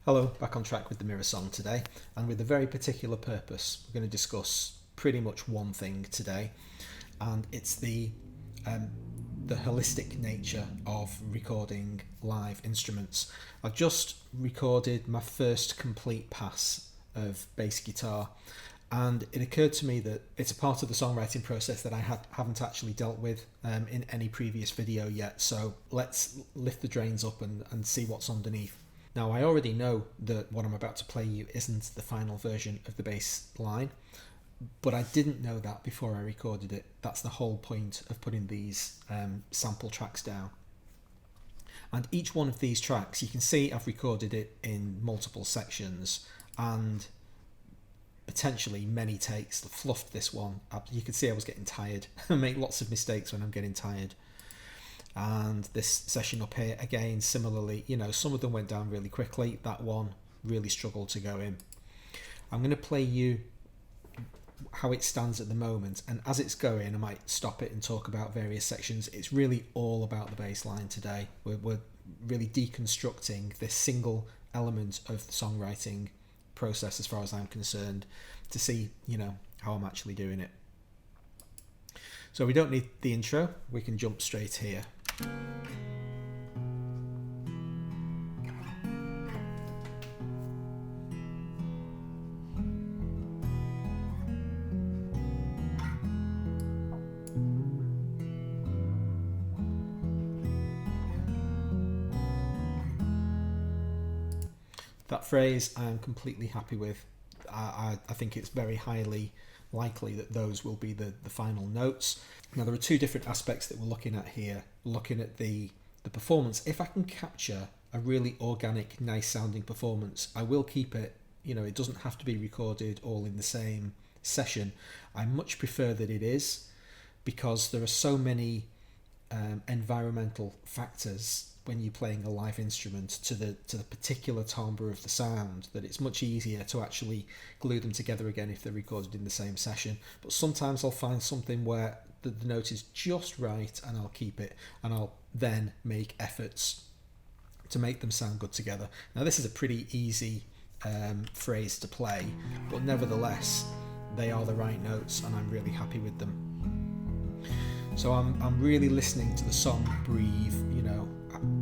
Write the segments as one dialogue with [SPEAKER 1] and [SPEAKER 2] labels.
[SPEAKER 1] Hello, back on track with the Mirror song today, and with a very particular purpose. We're going to discuss pretty much one thing today, and it's the holistic nature of recording live instruments. I've just recorded my first complete pass of bass guitar, and it occurred to me that it's a part of the songwriting process that I haven't actually dealt with in any previous video yet, so let's lift the drains up and see what's underneath. Now, I already know that what I'm about to play you isn't the final version of the bass line, but I didn't know that before I recorded it. That's the whole point of putting these sample tracks down. And each one of these tracks, you can see I've recorded it in multiple sections and potentially many takes. Fluffed this one. You can see I was getting tired. I make lots of mistakes when I'm getting tired. And this session up here, again, similarly, some of them went down really quickly. That one really struggled to go in. I'm going to play you how it stands at the moment, and as it's going, I might stop it and talk about various sections. It's really all about the bass line today. We're really deconstructing this single element of the songwriting process, as far as I'm concerned, to see, how I'm actually doing it. So we don't need the intro. We can jump straight here. That phrase I am completely happy with. I think it's very highly likely that those will be the final notes. Now, there are two different aspects that we're looking at here. Looking at the performance, if I can capture a really organic, nice sounding performance, I will keep it. It doesn't have to be recorded all in the same session. I much prefer that it is, because there are so many environmental factors when you're playing a live instrument to the particular timbre of the sound, that it's much easier to actually glue them together again if they're recorded in the same session. But sometimes I'll find something where the note is just right and I'll keep it, and I'll then make efforts to make them sound good together. Now, this is a pretty easy phrase to play, but nevertheless they are the right notes and I'm really happy with them. So I'm really listening to the song breathe.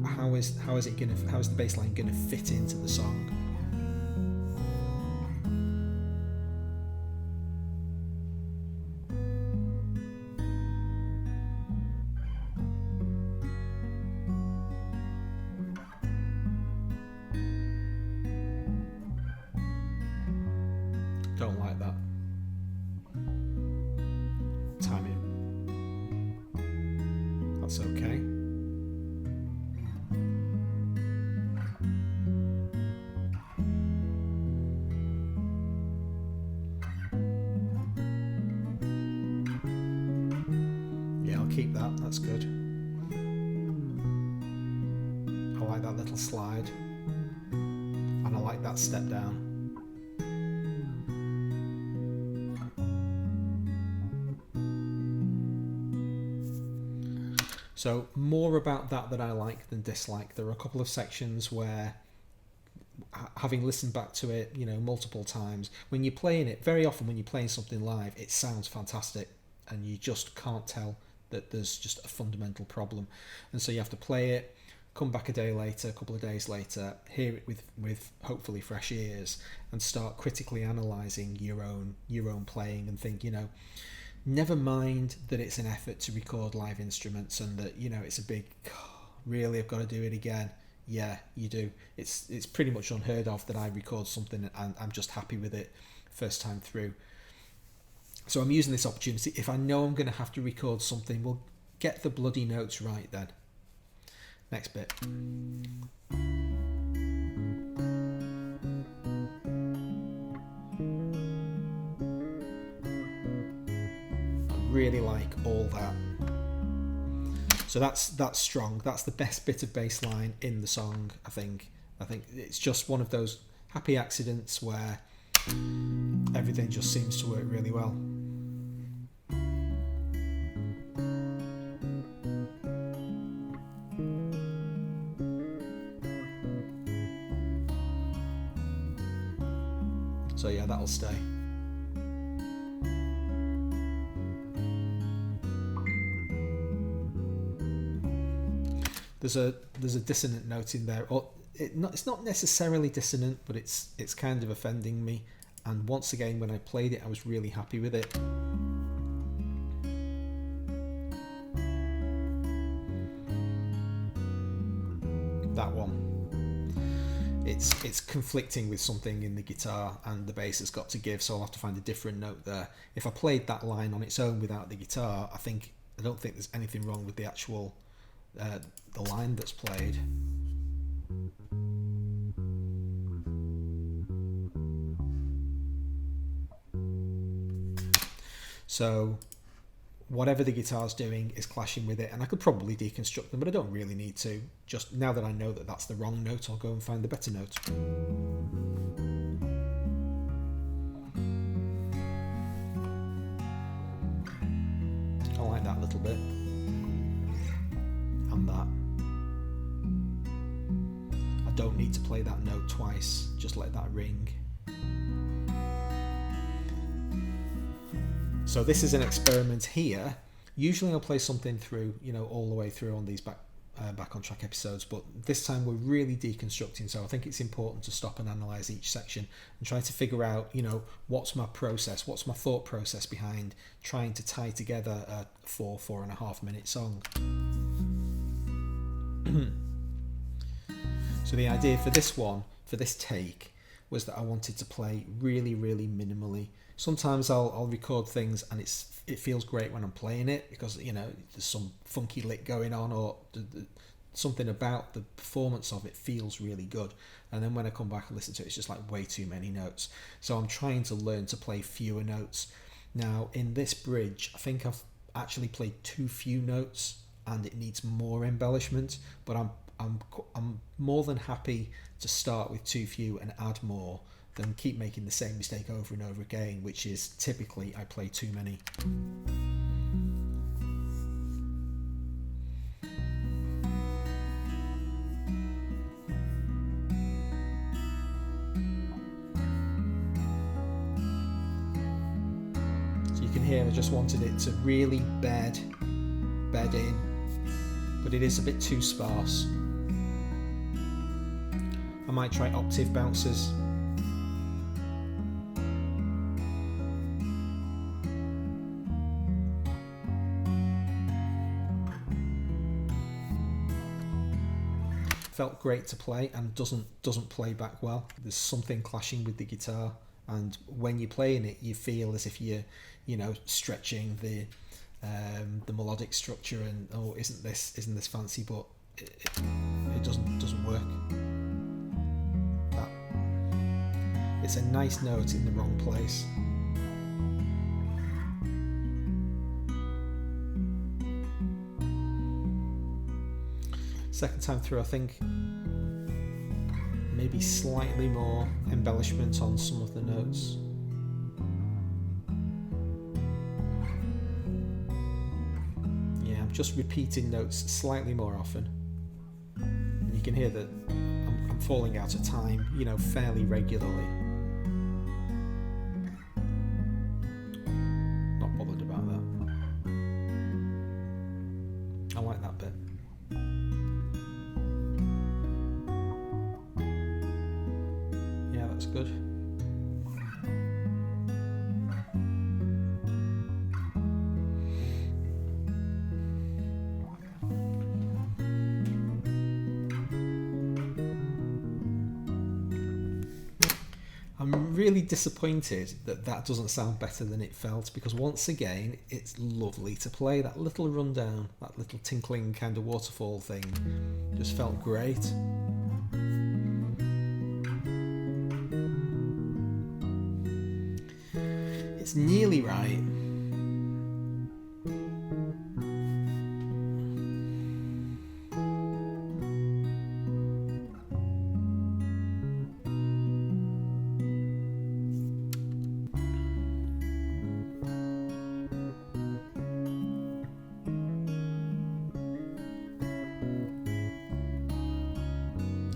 [SPEAKER 1] How is the bass line gonna fit into the song? Don't like that timing. That's okay. Keep that, that's good. I like that little slide, and I like that step down. So more about that I like than dislike. There are a couple of sections where, having listened back to it, multiple times, when you're playing it, very often when you're playing something live, it sounds fantastic and you just can't tell that there's just a fundamental problem, and so you have to play it, come back a day later, a couple of days later, hear it with hopefully fresh ears, and start critically analysing your own playing, and think, never mind that it's an effort to record live instruments and that it's a big, really, I've got to do it again. Yeah, you do. It's pretty much unheard of that I record something and I'm just happy with it first time through. So I'm using this opportunity. If I know I'm going to have to record something, we'll get the bloody notes right then. Next bit. I really like all that. So that's strong. That's the best bit of bass line in the song, I think. I think it's just one of those happy accidents where everything just seems to work really well. So yeah, that'll stay. There's a dissonant note in there, or it's not necessarily dissonant, but it's kind of offending me. And once again, when I played it, I was really happy with it. That one. It's conflicting with something in the guitar, and the bass has got to give, so I'll have to find a different note there. If I played that line on its own without the guitar, I don't think there's anything wrong with the actual the line that's played. So whatever the guitar's doing is clashing with it, and I could probably deconstruct them, but I don't really need to. Just now that I know that that's the wrong note, I'll go and find the better note. I like that little bit. And that. I don't need to play that note twice, just let that ring. So this is an experiment here. Usually I'll play something through, all the way through on these back on track episodes, but this time we're really deconstructing, so I think it's important to stop and analyze each section and try to figure out, what's my process, what's my thought process behind trying to tie together a 4.5 minute song. So the idea for this take, was that I wanted to play really, really minimally. Sometimes I'll record things and it feels great when I'm playing it because there's some funky lick going on, or something about the performance of it feels really good. And then when I come back and listen to it, it's just like way too many notes. So I'm trying to learn to play fewer notes. Now in this bridge, I think I've actually played too few notes and it needs more embellishment. But I'm more than happy to start with too few and add more than keep making the same mistake over and over again, which is typically I play too many. So you can hear I just wanted it to really bed in, but it is a bit too sparse. I might try octave bounces. Felt great to play and doesn't play back well. There's something clashing with the guitar, and when you're playing it, you feel as if you're stretching the melodic structure, and isn't this fancy, but it doesn't work. It's a nice note in the wrong place. Second time through, I think maybe slightly more embellishment on some of the notes. Yeah, I'm just repeating notes slightly more often. And you can hear that I'm falling out of time, fairly regularly. Not bothered about that. I like that bit. That's good. I'm really disappointed that doesn't sound better than it felt, because once again it's lovely to play. That little rundown, that little tinkling kind of waterfall thing just felt great. It's nearly right.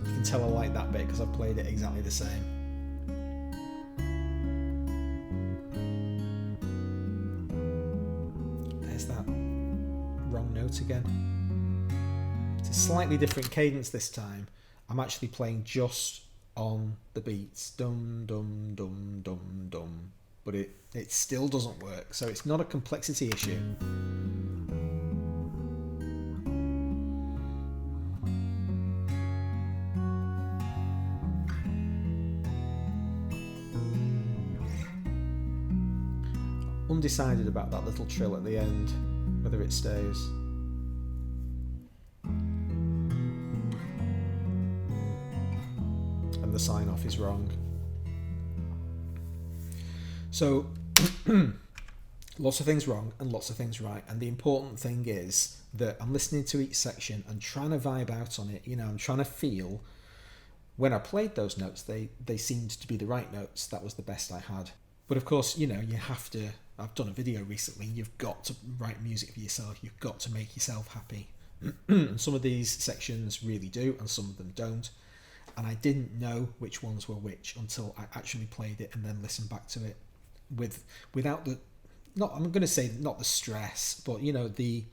[SPEAKER 1] You can tell I like that bit because I've played it exactly the same. note again. It's a slightly different cadence this time. I'm actually playing just on the beats. Dum, dum, dum, dum, dum. But it still doesn't work, so it's not a complexity issue. Undecided about that little trill at the end, whether it stays. And the sign off is wrong. So lots of things wrong and lots of things right, and the important thing is that I'm listening to each section and trying to vibe out on it. You know, I'm trying to feel when I played those notes, they seemed to be the right notes. That was the best I had. But of course, you know, you have to, I've done a video recently, you've got to write music for yourself, you've got to make yourself happy. And some of these sections really do, and some of them don't. And I didn't know which ones were which until I actually played it and then listened back to it without the, not, I'm going to say not the stress, but you know, the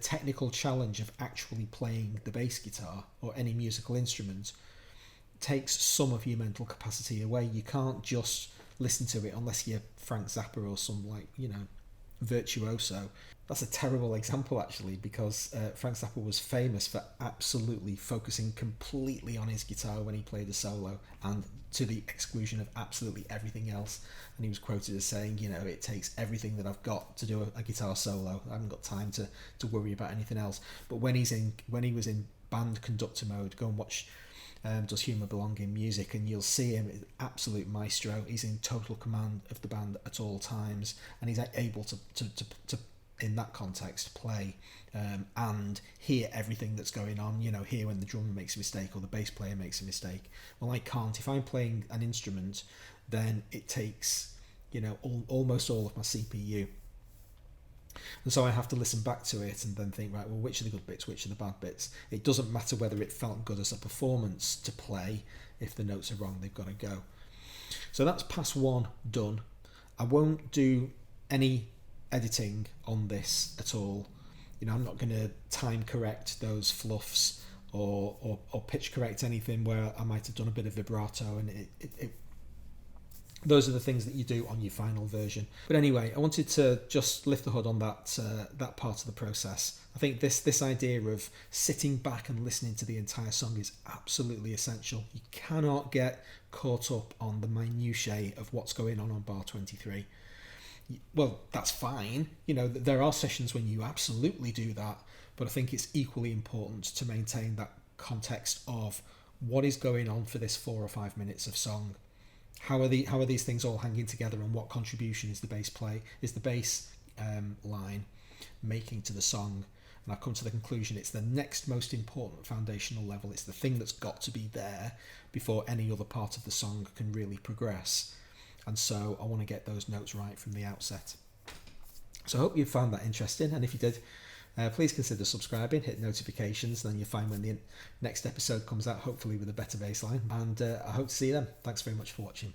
[SPEAKER 1] technical challenge of actually playing the bass guitar or any musical instrument takes some of your mental capacity away. You can't just listen to it unless you're Frank Zappa or some, like, you know, virtuoso. That's a terrible example actually, because Frank Zappa was famous for absolutely focusing completely on his guitar when he played a solo, and to the exclusion of absolutely everything else. And he was quoted as saying, you know, it takes everything that I've got to do a guitar solo. I haven't got time to worry about anything else. But when he was in band conductor mode, go and watch Does Humour Belong in Music, and you'll see him, absolute maestro. He's in total command of the band at all times, and he's able to in that context play and hear everything that's going on. You know, hear when the drummer makes a mistake or the bass player makes a mistake. Well, I can't. If I'm playing an instrument, then it takes, you know, almost all of my CPU. And so I have to listen back to it and then think, right, well, which are the good bits, which are the bad bits? It doesn't matter whether it felt good as a performance to play. If the notes are wrong, they've got to go. So that's pass one done. I won't do any editing on this at all. You know, I'm not going to time correct those fluffs or pitch correct anything where I might have done a bit of vibrato, and those are the things that you do on your final version. But anyway, I wanted to just lift the hood on that part of the process. I think this idea of sitting back and listening to the entire song is absolutely essential. You cannot get caught up on the minutiae of what's going on bar 23. Well, that's fine. You know, there are sessions when you absolutely do that, but I think it's equally important to maintain that context of what is going on for this 4 or 5 minutes of song. How are these things all hanging together, and what contribution is the bass line making to the song? And I've come to the conclusion it's the next most important foundational level. It's the thing that's got to be there before any other part of the song can really progress. And so I want to get those notes right from the outset. So I hope you found that interesting, and if you did, please consider subscribing, hit notifications, then you'll find when the next episode comes out, hopefully with a better bass line. And I hope to see you then. Thanks very much for watching.